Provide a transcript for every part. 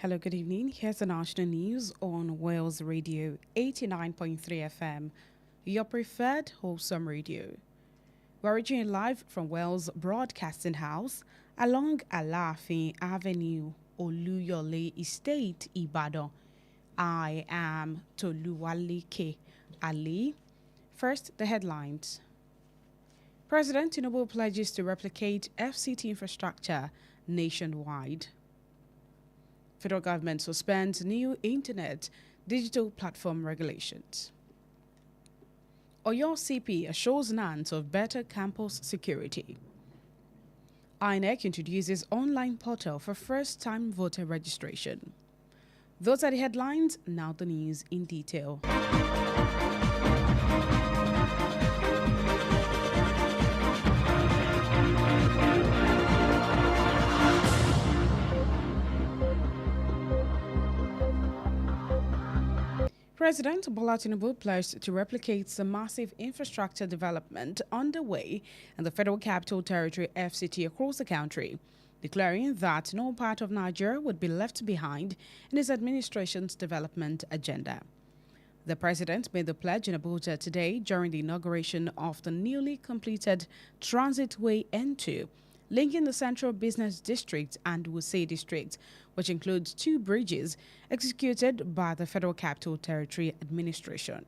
Hello, good evening. Here's the national news on Wales Radio 89.3 FM, your preferred wholesome radio. We're reaching live from Wales Broadcasting House along Alafin Avenue, Olawole Estate, Ibadan. I am Toluwaleke, Alli. First, the headlines. President Tinubu pledges to replicate FCT infrastructure nationwide. Federal government suspends new internet digital platform regulations. Oyo CP assures NANS of better campus security. INEC introduces online portal for first-time voter registration. Those are the headlines, now the news in detail. President Bola Tinubu pledged to replicate the massive infrastructure development underway in the Federal Capital Territory FCT across the country, declaring that no part of Nigeria would be left behind in his administration's development agenda. The president made the pledge in Abuja today during the inauguration of the newly completed Transitway N2, linking the Central Business District and Wuse District, which includes 2 bridges executed by the Federal Capital Territory Administration.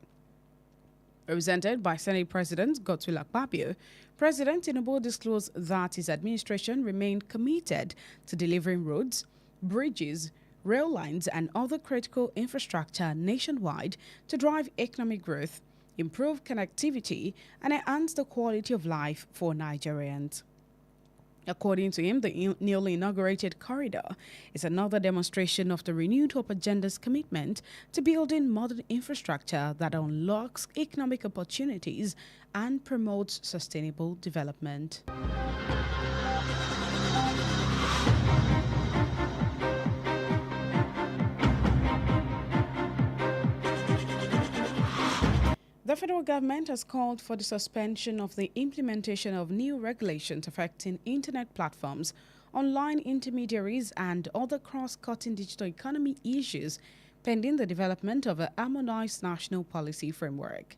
Represented by Senate President Godswill Akpabio, President Tinubu disclosed that his administration remained committed to delivering roads, bridges, rail lines, and other critical infrastructure nationwide to drive economic growth, improve connectivity, and enhance the quality of life for Nigerians. According to him, the newly inaugurated corridor is another demonstration of the renewed Hope Agenda's commitment to building modern infrastructure that unlocks economic opportunities and promotes sustainable development. The federal government has called for the suspension of the implementation of new regulations affecting internet platforms, online intermediaries, and other cross-cutting digital economy issues pending the development of a harmonized national policy framework.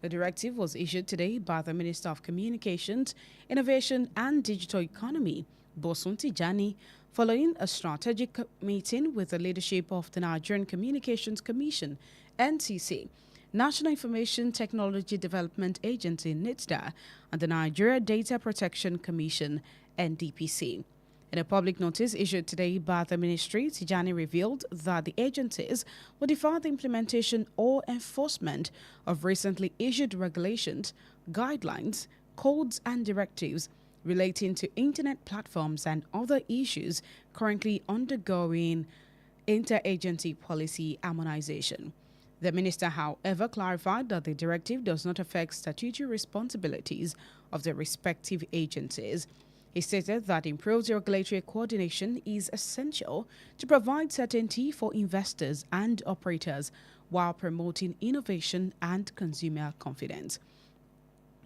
The directive was issued today by the Minister of Communications, Innovation and Digital Economy, Bosun Tijani, following a strategic meeting with the leadership of the Nigerian Communications Commission, NCC, National Information Technology Development Agency (NITDA), and the Nigeria Data Protection Commission (NDPC). In a public notice issued today by the ministry, Tijani revealed that the agencies will defer the implementation or enforcement of recently issued regulations, guidelines, codes, and directives relating to internet platforms and other issues currently undergoing interagency policy harmonization. The minister, however, clarified that the directive does not affect statutory responsibilities of the respective agencies. He stated that improved regulatory coordination is essential to provide certainty for investors and operators while promoting innovation and consumer confidence.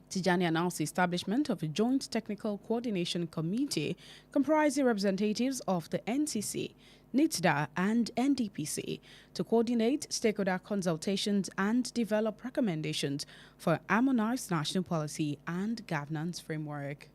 Tijani announced the establishment of a joint technical coordination committee comprising representatives of the NCC, NITDA, and NDPC to coordinate stakeholder consultations and develop recommendations for harmonized national policy and governance framework.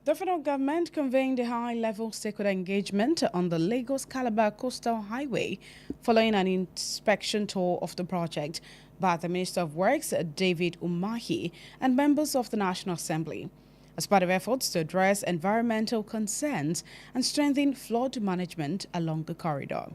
The federal government convened a high-level stakeholder engagement on the Lagos-Calabar Coastal Highway following an inspection tour of the project by the Minister of Works, David Umahi, and members of the National Assembly, as part of efforts to address environmental concerns and strengthen flood management along the corridor.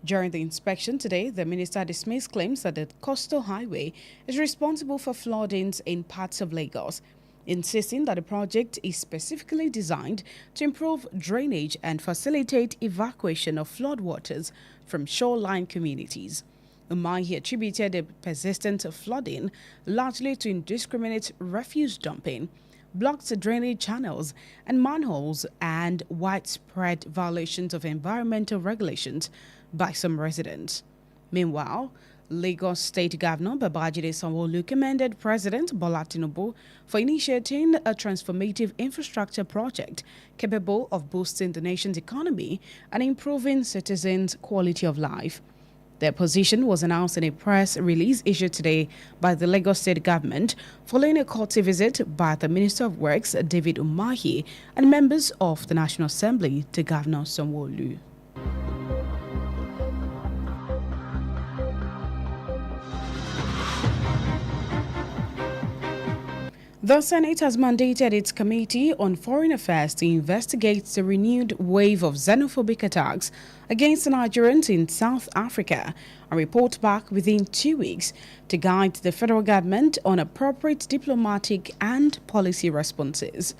During the inspection today, the minister dismissed claims that the coastal highway is responsible for floodings in parts of Lagos, insisting that the project is specifically designed to improve drainage and facilitate evacuation of floodwaters from shoreline communities. Umahi attributed the persistent flooding largely to indiscriminate refuse dumping, blocked drainage channels and manholes, and widespread violations of environmental regulations by some residents. Meanwhile, Lagos State Governor Babajide Sanwo-Olu commended President Bola Tinubu for initiating a transformative infrastructure project capable of boosting the nation's economy and improving citizens' quality of life. Their position was announced in a press release issued today by the Lagos State government following a courtesy visit by the Minister of Works, David Umahi, and members of the National Assembly to Governor Sanwo-Olu. The Senate has mandated its Committee on Foreign Affairs to investigate the renewed wave of xenophobic attacks against Nigerians in South Africa and report back within 2 weeks to guide the federal government on appropriate diplomatic and policy responses.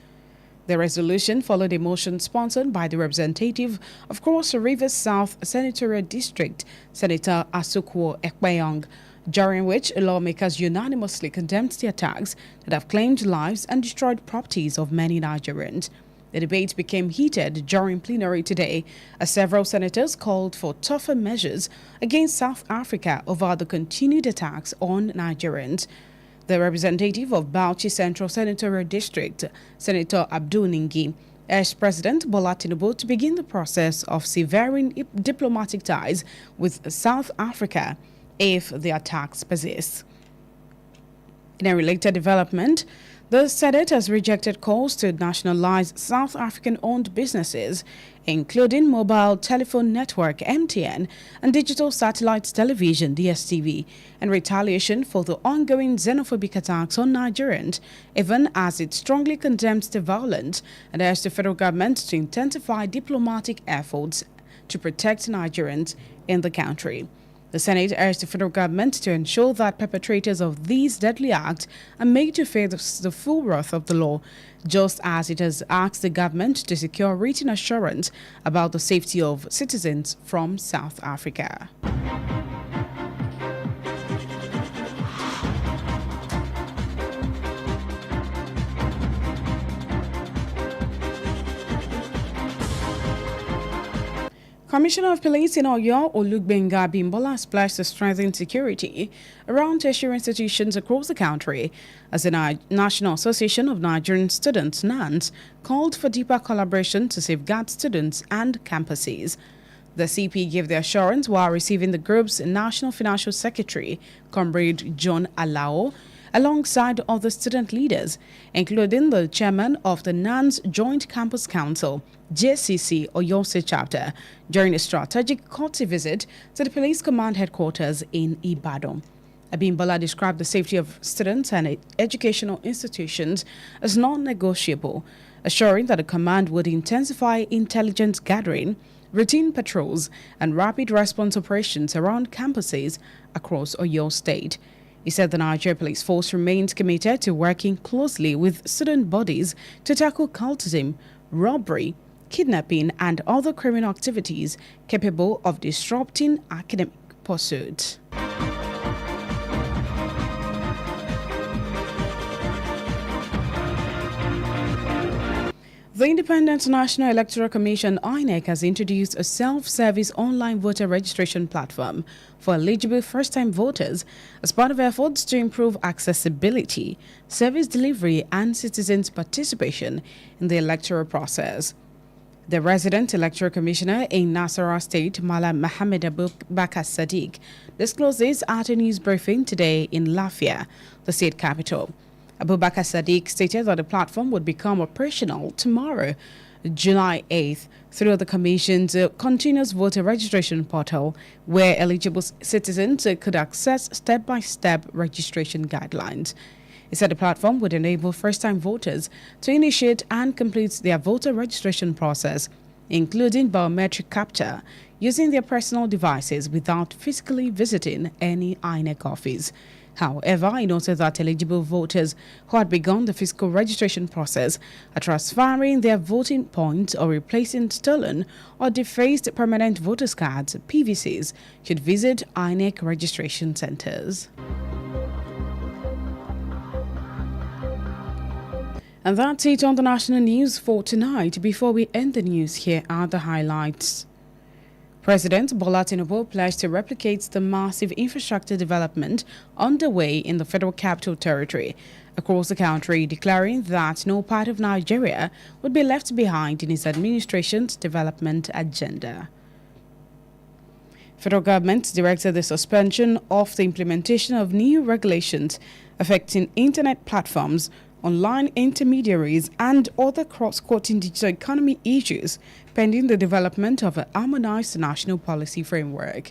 The resolution followed a motion sponsored by the representative of Cross River South Senatorial District, Senator Asukwo Ekpeyong, during which lawmakers unanimously condemned the attacks that have claimed lives and destroyed properties of many Nigerians. The debate became heated during plenary today as several senators called for tougher measures against South Africa over the continued attacks on Nigerians. The representative of Bauchi Central Senatorial District, Senator Abdul Ningi, urged President Bola Tinubu to begin the process of severing diplomatic ties with South Africa if the attacks persist. In a related development, the Senate has rejected calls to nationalize South African-owned businesses, including mobile telephone network MTN and digital satellite television DSTV, in retaliation for the ongoing xenophobic attacks on Nigerians, even as it strongly condemns the violence and urged the federal government to intensify diplomatic efforts to protect Nigerians in the country. The Senate urged the federal government to ensure that perpetrators of these deadly acts are made to face the full wrath of the law, just as it has asked the government to secure written assurance about the safety of citizens from South Africa. Commissioner of Police in Oyo, Olugbenga Bimbola, has pledged to strengthen security around tertiary institutions across the country as the National Association of Nigerian Students, NANS, called for deeper collaboration to safeguard students and campuses. The CP gave the assurance while receiving the group's National Financial Secretary, Comrade John Alao, alongside other student leaders, including the chairman of the NANS Joint Campus Council, JCC Oyo State Chapter, during a strategic courtesy visit to the police command headquarters in Ibadan. Abimbola described the safety of students and educational institutions as non-negotiable, assuring that the command would intensify intelligence gathering, routine patrols, and rapid response operations around campuses across Oyo State. He said the Nigeria Police Force remains committed to working closely with student bodies to tackle cultism, robbery, kidnapping, and other criminal activities capable of disrupting academic pursuits. The Independent National Electoral Commission (INEC) has introduced a self-service online voter registration platform for eligible first-time voters as part of efforts to improve accessibility, service delivery, and citizens' participation in the electoral process. The resident electoral commissioner in Nasarawa State, Malam Mohammed Abubakar Sadiq, disclosed this at a news briefing today in Lafia, the state capital. Abubakar Sadiq stated that the platform would become operational tomorrow, July 8th, through the Commission's continuous voter registration portal, where eligible citizens could access step-by-step registration guidelines. He said the platform would enable first-time voters to initiate and complete their voter registration process, including biometric capture, using their personal devices without physically visiting any INEC office. However, he noted that eligible voters who had begun the physical registration process are transferring their voting points or replacing stolen or defaced permanent voters cards, PVCs, should visit INEC registration centers. And that's it on the national news for tonight. Before we end the news, here are the highlights. President Bola Tinubu pledged to replicate the massive infrastructure development underway in the Federal Capital Territory across the country, declaring that no part of Nigeria would be left behind in his administration's development agenda. Federal government directed the suspension of the implementation of new regulations affecting internet platforms, online intermediaries, and other cross-cutting digital economy issues pending the development of a harmonized national policy framework.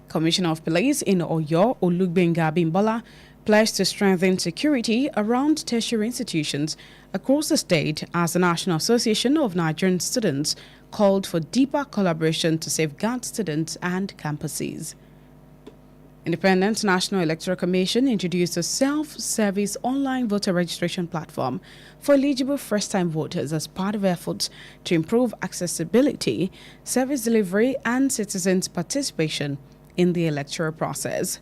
Commissioner of Police in Oyo, Olugbenga Bimbola, pledged to strengthen security around tertiary institutions across the state as the National Association of Nigerian Students called for deeper collaboration to safeguard students and campuses. Independent National Electoral Commission introduced a self-service online voter registration platform for eligible first-time voters as part of efforts to improve accessibility, service delivery, and citizens' participation in the electoral process.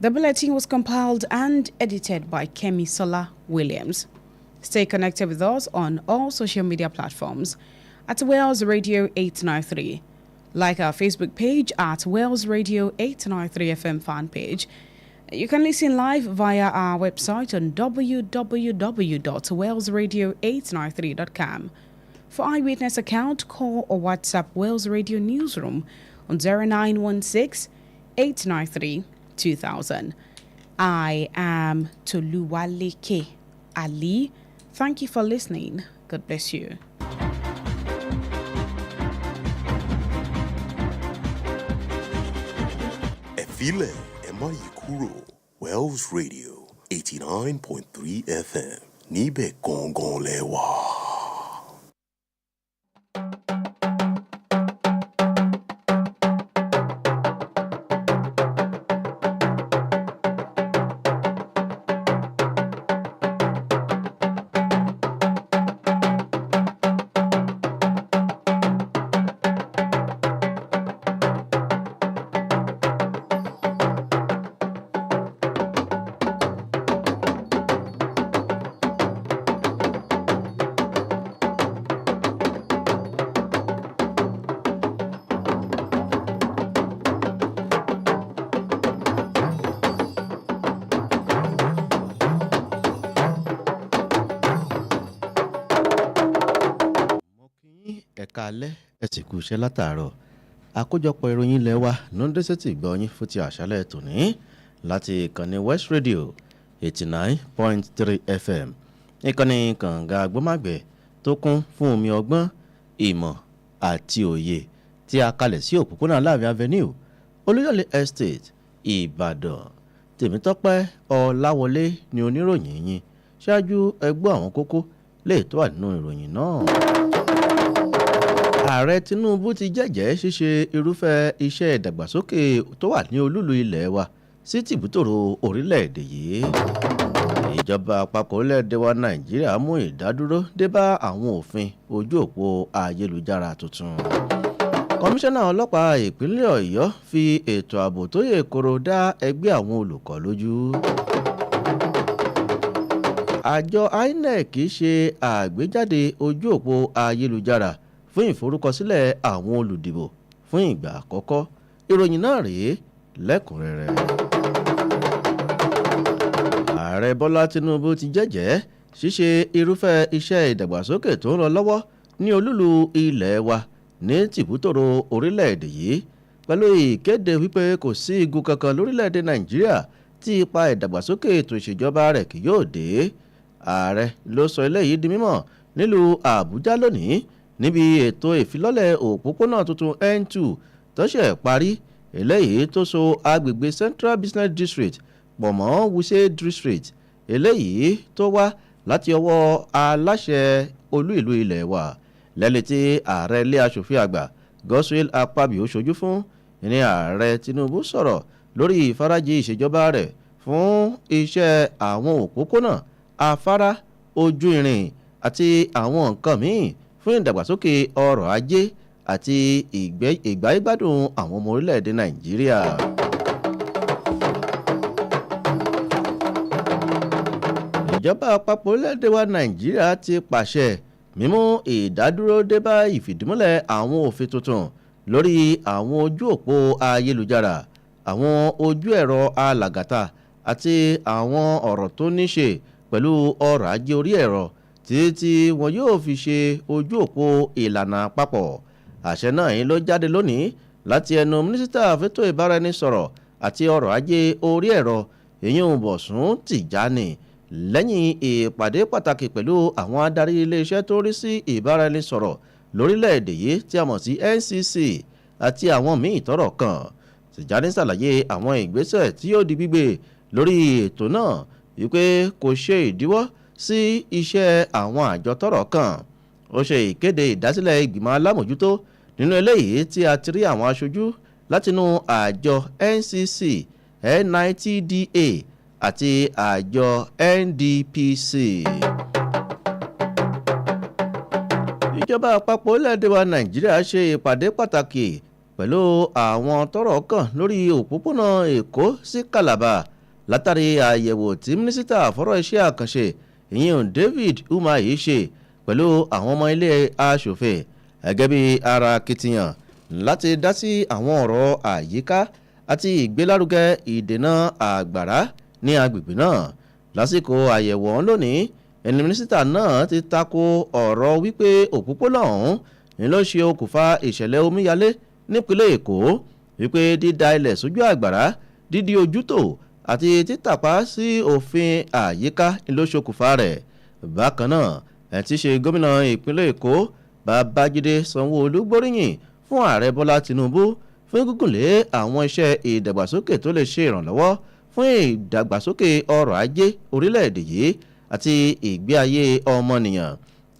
The bulletin was compiled and edited by Kemi Sola Williams. Stay connected with us on all social media platforms at Wales Radio 893. Like our Facebook page at Wales Radio 893 FM fan page. You can listen live via our website on www.walesradio893.com. For eyewitness account, call or WhatsApp Wales Radio Newsroom on 0916 893 2000. I am Toluwaleke Alli. Thank you for listening. God bless you. Filẹ̀ ẹ má yí kúrò Wells Radio 89.3 FM níbẹ̀ gangan lẹ wà. Alẹ́ ẹ sì kú iṣẹ́ látàárọ̀ àkójọpọ̀ ìròyìn ilé wa ló ń dé sétí ìgbọ́yín fún ti àṣálẹ́ tòní láti ìkànnì West Radio 89.3 FM ìkànnì kànga agbọ́màgbẹ̀ tó kún fún omi ọgbọ́n ìmọ̀ àti òye tí a kalẹ̀ sí òpópónà Láàfin Avenue Olúyọ̀lé Estate Ìbàdàn. Temitope Olawole ni oníròyìn yín ṣáájú ẹgbọ́ àwọn kókó lè tó wà nínú ìròyìn náà. Ààrẹ Tinubu ti jẹ́jẹ́ ṣíṣe irúfẹ́ iṣẹ́ ìdàgbàsókè tó wà ní olúlu ilẹ̀ wa sí tìbútòrò orílẹ̀-èdè yìí. Ìjọba àpapọ̀ orílẹ̀-èdè wa Nàìjíríà mú ìdádúró dé bá àwọn òfin ojú òpó ayélujára tuntun. Kọmíṣánná ọlọ́pàá ìpínlẹ̀ Ọ̀yọ́ fi ètò ààbò tó yè koro dá ẹgbẹ́ àwọn olùkọ́ lójú. Àjọ INEC ṣe àgbéjáde ojú òpó ayélujára fún ìforúkọsílẹ̀ àwọn olùdìbò fún ìgbà àkọ́kọ́. Ìròyìn náà rèé lẹ́kùnrẹ́rẹ́. Ààrẹ Bọ́lá Tinubu ti jẹ́jẹ́ ṣíṣe irúfẹ́ iṣẹ́ ìdàgbàsókè tó ń lọ lọ́wọ́ ní olúlu ilẹ̀ wa ní tìbútòrò orílẹ̀-èdè yìí pẹ̀lú ìkéde wípé kò sí igun kankan lórílẹ̀-èdè Nàìjíríà tí ipa ìdàgbàsókè ètò ìṣèjọba rẹ̀ kì yóò dé. Ààrẹ ló sọ eléyìí di mímọ̀ nílùú Àbújá lónìí níbi ètò ìfilọ́lẹ̀ òpópónà tuntun N2 tó ṣe parí eléyìí tó so agbègbè Central Business District pọ̀ mọ́ Wuse District eléyìí tó wá láti ọwọ́ aláṣẹ olú ìlú ilẹ̀ wa lẹ́lẹ̀ tí ààrẹ ilé aṣòfin àgbà Godswill Akpabio ṣojú fún ní ààrẹ Tinubu sọ̀rọ̀ lórí ìfarajì ìṣèjọba rẹ̀ fún iṣẹ́ àwọn òpópónà afárá ojú irin àti àwọn nǹkan míì fún ìdàgbàsókè ọrọ̀ ajé àti ìgbáyégbádùn àwọn ọmọ orílẹ̀-èdè Nàìjíríà. Ìjọba àpapọ̀ orílẹ̀-èdè wa Nàìjíríà ti pàṣẹ mímú ìdádúró dé bá ìfìdímúlẹ̀ àwọn òfin tuntun lórí àwọn ojú òpó ayélujára, àwọn ojú ẹ̀rọ alàgàtà àti àwọn ọ̀rọ̀ tó ní ṣe pẹ̀lú ọrọ̀ ajé orí ẹ̀rọ tí wọn yóò fi ṣe ojú òpó ìlànà àpapọ̀. Àṣẹ náà yìí ló jáde lónìí láti ẹnu mínísítà fẹ́tò ìbáraẹnisọ̀rọ̀ àti ọrọ̀ ajé orí ẹ̀rọ ìyún Bọ̀sún Tìjání lẹ́yìn ìpàdé pàtàkì pẹ̀lú àwọn adarí iléeṣẹ́ tó rí sí ìbáraẹnisọ̀rọ̀ lórílẹ̀‐èdè yìí tí a mọ̀ sí NCC àti àwọn míì tọ́rọ̀ kàn. Tìjání ṣàlàyé àwọn ìgbésẹ̀ tí yóò di gbígbé lórí ètò náà wípé kò ṣe ìdíwọ́ sí iṣẹ́ àwọn àjọ tọ́rọ̀ kàn. Ó ṣe ìkéde ìdásílẹ̀ ìgbìmọ̀ alámòjútó nínú eléyìí tí a ti rí àwọn aṣojú látinú àjọ NCC, NITDA àti àjọ NDPC. Ìjọba àpapọ̀ orílẹ̀-èdè wa Nàìjíríà ṣe ìpàdé pàtàkì pẹ̀lú àwọn tọ́rọ̀ kàn lórí òpópónà Èkó sí Calabar látàrí àyẹ̀wò tí mínísítà fọ́rọ̀ iṣẹ́ àkànṣe ìyẹn David Umahi ṣe pẹ̀lú àwọn ọmọ ilé aṣòfin gẹ́gẹ́ bí ara akitiyan láti dá sí àwọn ọ̀rọ̀ àyíká àti ìgbélárugẹ ìdènà àgbàrá ní agbègbè náà. Lásìkò àyẹ̀wò ọ̀hún lónìí, ẹni mínísítà náà ti tako ọ̀rọ̀ wípé òpópónà ọ̀hún ni ló ṣe okùnfà ìṣẹ̀lẹ̀ omíyalé nípínlẹ̀ Èkó, wípé dídá ilẹ̀ sójú àgbàrá, dídí ojútò àti títàpá sí òfin àyíká ni ló ṣokùnfà rẹ̀. Bákan náà, ẹ̀ tí ṣe gómìnà ìpínlẹ̀ Èkó Babájídé Sanwó-Olú gbóríyìn fún ààrẹ Bọ́lá Tinubu fún gígùnlé àwọn iṣẹ́ ìdàgbàsókè tó lè ṣe ìrànlọ́wọ́ fún ìdàgbàsókè ọrọ̀ ajé orílẹ̀-èdè yìí àti ìgbé ayé ọmọnìyàn.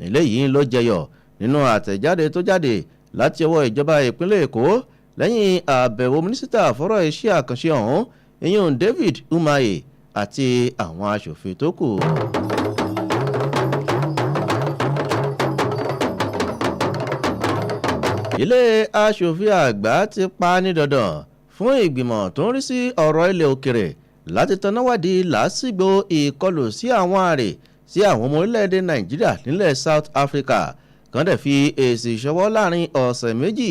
Eléyìí ló jẹyọ nínú àtẹ̀jáde tó jáde láti ọwọ́ ìjọba ìpínlẹ̀ Èkó lẹ́yìn àbẹ̀wò mínísítà fọ́rọ̀ iṣẹ́ àkànṣe ọ̀hún ìyún David Umahi àti àwọn aṣòfin tó kù. Ilé aṣòfin àgbà ti pa ní dandan fún ìgbìmọ̀ tó ń rí sí ọ̀rọ̀ ilẹ̀ òkèrè láti tanáwádìí làásìgbò ìkọlù sí àwọn àrè sí àwọn ọmọ orílẹ̀-èdè Nàìjíríà nílẹ̀ South Africa kan dẹ̀ fi èsì ìṣọwọ́ láàrin ọ̀sẹ̀ méjì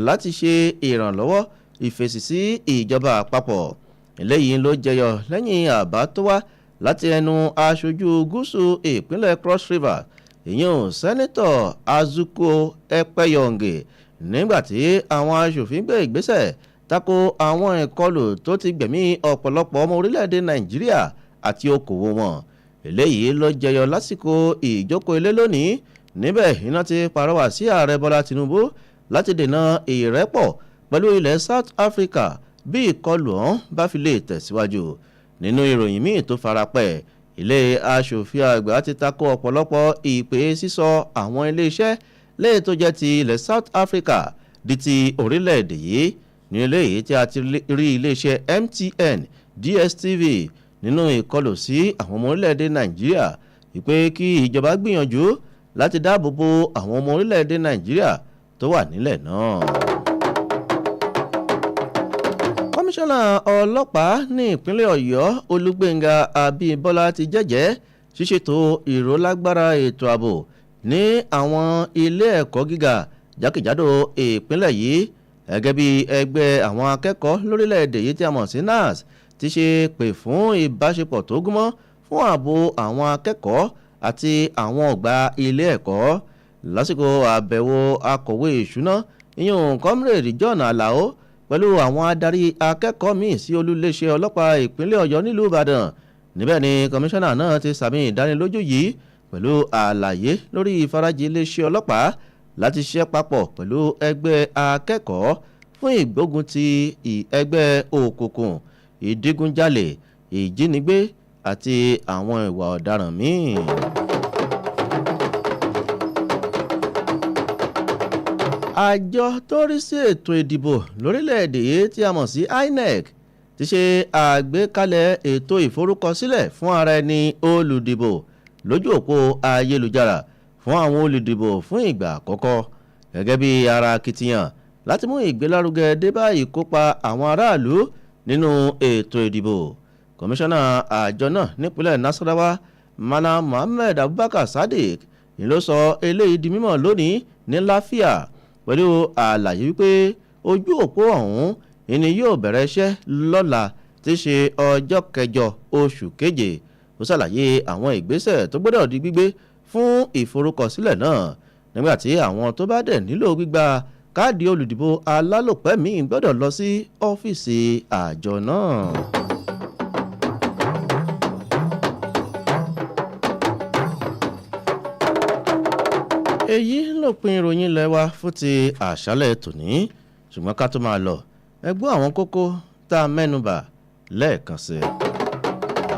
láti ṣe ìrànlọ́wọ́ ìfèsì sí ìjọba àpapọ̀. Eléyìí ló jẹyọ lẹ́yìn àbá tó wá láti ẹnu aṣojú gúúsù ìpínlẹ̀ Cross River ìyẹn sẹ́nitọ̀ Azuko Ekpeyonge nígbàtí àwọn aṣòfin gbé ìgbésẹ̀ tako àwọn ìkọlù tó ti gbẹ̀mí ọ̀pọ̀lọpọ̀ ọmọ orílẹ̀-èdè Nàìjíríà àti okòwò wọn. Eléyìí ló jẹyọ lásìkò ìjókòó ilé lónìí, níbẹ̀ iná ti pàrọwà sí ààrẹ Bọ́lá Tinubu láti dènà ìrẹ́pọ̀ pẹ̀lú ilẹ̀ South Africa bí ìkọlù ọ̀hún bá fi lè tẹ̀síwájú. Nínú ìròyìn míì tó farapẹ́, ilé aṣòfin àgbà ti tako ọ̀pọ̀lọpọ̀ ìpè sísọ àwọn iléeṣẹ́ léè tó jẹ́ ti ilẹ̀ South Africa di ti orílẹ̀-èdè yìí. Ní eléyìí tí a ti rí iléeṣẹ́ MTN, DSTV nínú ìkọlù sí àwọn ọmọ orílẹ̀-èdè Nàìjíríà, ìpè kí ìjọba gbìyànjú láti dáàbò bo àwọn ọmọ orílẹ̀-èdè Nàìjíríà tó wà nílẹ̀ náà. Kọmíṣánná ọlọ́pàá ní ìpínlẹ̀ Ọ̀yọ́ Olúgbénga Abímbọ́lá ti jẹ́jẹ́ ṣíṣètò ìrólágbára ètò ààbò ní àwọn ilé ẹ̀kọ́ gíga jákèjádò ìpínlẹ̀ yìí gẹ́gẹ́ bí ẹgbẹ́ àwọn akẹ́kọ̀ọ́ lórílẹ̀‐èdè yìí tí a mọ̀ sí NAS ti ṣe pè fún ìbáṣepọ̀ tó gúnmọ́ fún ààbò àwọn akẹ́kọ̀ọ́ àti àwọn ọgbà ilé ẹ̀kọ́. Lásìkò àbẹ̀wò akọ̀wé ìṣúná ìyún Comrade John Alao pẹ̀lú àwọn adarí akẹ́kọ̀ọ́ míì sí olúléeṣẹ́ ọlọ́pàá ìpínlẹ̀ Ọ̀yọ́ nílùú Ìbàdàn. Níbẹ̀ ni kọmíṣánná náà ti sàmì ìdánilójú yìí pẹ̀lú àlàyé lórí ìfarajì iléeṣẹ́ ọlọ́pàá láti ṣiṣẹ́ papọ̀ pẹ̀lú ẹgbẹ́ akẹ́kọ̀ọ́ fún ìgbógun ti ẹgbẹ́ òkùnkùn, ìdígunjalè, ìjínigbé àti àwọn ìwà ọ̀daràn míì. Àjọ tó rí sí ètò ìdìbò lórílẹ̀‐èdè yìí tí a mọ̀ sí INEC ti ṣe àgbékalẹ̀ ètò ìforúkọsílẹ̀ fún ara ẹni olùdìbò lójú òpó ayélujára fún àwọn olùdìbò fún ìgbà àkọ́kọ́ gẹ́gẹ́ bí ara akitiyan láti mú ìgbélárugẹ dé bá ìkópa àwọn aráàlú nínú ètò ìdìbò. Kọmíṣánná àjọ náà nípínlẹ̀ Nasarawa Mana Mohammed Abubakar Sadiq ni ló sọ eléyìí di mímọ̀ lónìí ní láfíà pẹ̀lú àlàyé wípé ojú òpó ọ̀hún ìní yóò bẹ̀rẹ̀ iṣẹ́ lọ́la tí í ṣe ọjọ́ kẹjọ oṣù keje. Ó ṣàlàyé àwọn ìgbésẹ̀ tó gbọ́dọ̀ di gbígbé fún ìforúkọsílẹ̀ náà nígbàtí àwọn tó bá dẹ̀ nílò gbígba káàdì olùdìbò alálòpẹ́ míì gbọ́dọ̀ lọ sí ọ́fíìsì àjọ náà. èyí lópin ìròyìn ilẹ̀ wa fún ti àṣálẹ̀ tòní ṣùgbọ́n ká tó máa lọ ẹ gbọ́ àwọn kókó tá a mẹ́nubà lẹ́ẹ̀kan sí.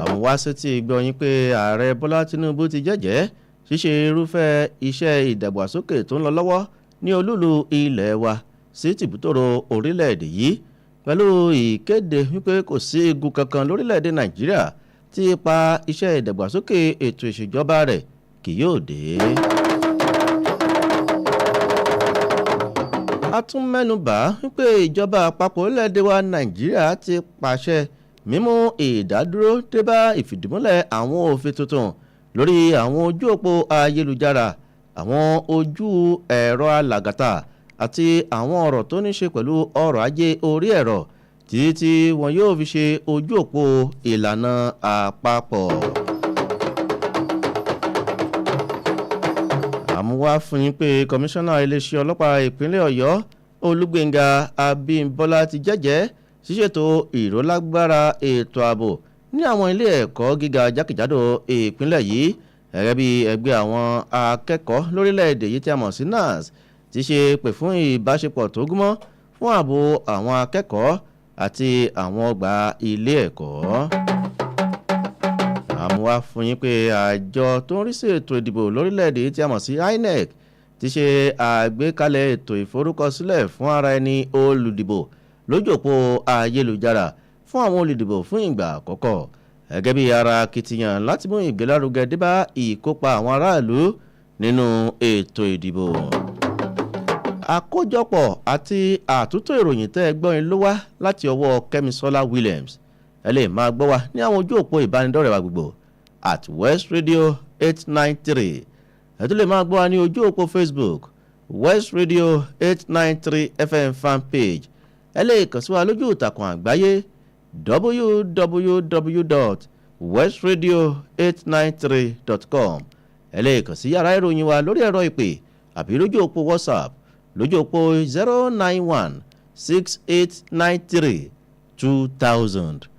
àwọn wá sétí gbọ́ yín pé ààrẹ Bọ́lá Tinubu ti jẹ́jẹ́ ṣíṣe irúfẹ́ iṣẹ́ ìdàgbàsókè tó ń lọ lọ́wọ́ ní olúlu ilẹ̀ wa sí tìbútòrò orílẹ̀-èdè yìí pẹ̀lú ìkéde wípé kò sí igun kankan lórílẹ̀-èdè Nàìjíríà tí ipa iṣẹ́ ìdàgbàsókè ètò ìṣèjọba rẹ̀ kì yóò dé. a tún mẹ́nubà wípé ìjọba àpapọ̀ orílẹ̀-èdè wa Nàìjíríà ti pàṣẹ mímú ìdádúró débá ìfìdímúlẹ̀ àwọn òfin tuntun lórí àwọn ojú òpó ayélujára àwọn ojú ẹ̀rọ alàgàtà àti àwọn ọ̀rọ̀ tó ní ṣe pẹ̀lú ọrọ̀ ajé orí ẹ̀rọ títí tí wọn yóò fi ṣe ojú òpó ìlànà àpapọ̀. àmúwá fún yín pé kọmíṣánná iléeṣẹ́ ọlọ́pàá ìpínlẹ̀ Ọ̀yọ́ Olúgbénga Abímbọ́lá ti jẹ́jẹ́ ṣíṣètò ìrólágbára ètò ààbò ní àwọn ilé ẹ̀kọ́ gíga jákèjádò ìpínlẹ̀ yìí gẹ́gẹ́ bí ẹgbẹ́ àwọn akẹ́kọ̀ọ́ lórílẹ̀‐èdè yìí tí a mọ̀ sí NAS ti ṣe pè fún ìbáṣepọ̀ tó gúnmọ́ fún ààbò àwọn akẹ́kọ̀ọ́ àti àwọn ọgbà ilé ẹ̀kọ́. àmúwá fún yín pé àjọ tó ń rí sí ètò ìdìbò lórílẹ̀‐èdè yìí tí a mọ̀ sí INEC ti ṣe àgbékalẹ̀ ètò ìforúkọsílẹ̀ fún ara ẹni olùdìbò lójú òpó ayélujára fún àwọn olùdìbò fún ìgbà àkọ́kọ́ gẹ́gẹ́ bí ara akitiyan láti mú ìgbélárugẹ débá ìkópa àwọn aráàlú nínú ètò ìdìbò. àkójọpọ̀ àti àtúntò ìròyìn tẹ́ ẹ gbọ́ yín ló wá láti ọwọ́ Kẹ́misọ́lá Williams. ẹ lè máa gbọ́ wa ní àwọn ojú òpó ìbánidọ́rẹ̀ẹ́ wa gbogbo at West Radio 893. ẹ tún lè máa gbọ́ wa ní ojú òpó Facebook West Radio 893 FM fan page. ẹ lè kàn sí wa lójú ìtàkùn àgbáyé www.westradio893.com. ẹ lè kàn sí yàrá ìròyìn wa lórí ẹ̀rọ ìpè àbí lójú òpó WhatsApp lójú òpó 09168932000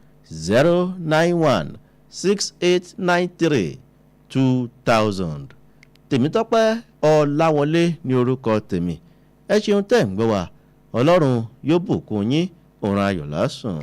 09168932000. Temitope Olawole ní orúkọ tèmi. ẹ ṣeun tẹ́ ń gbọ́ wa Ọlọ́run yóò bùkún yín òun ayọ̀ lásùn.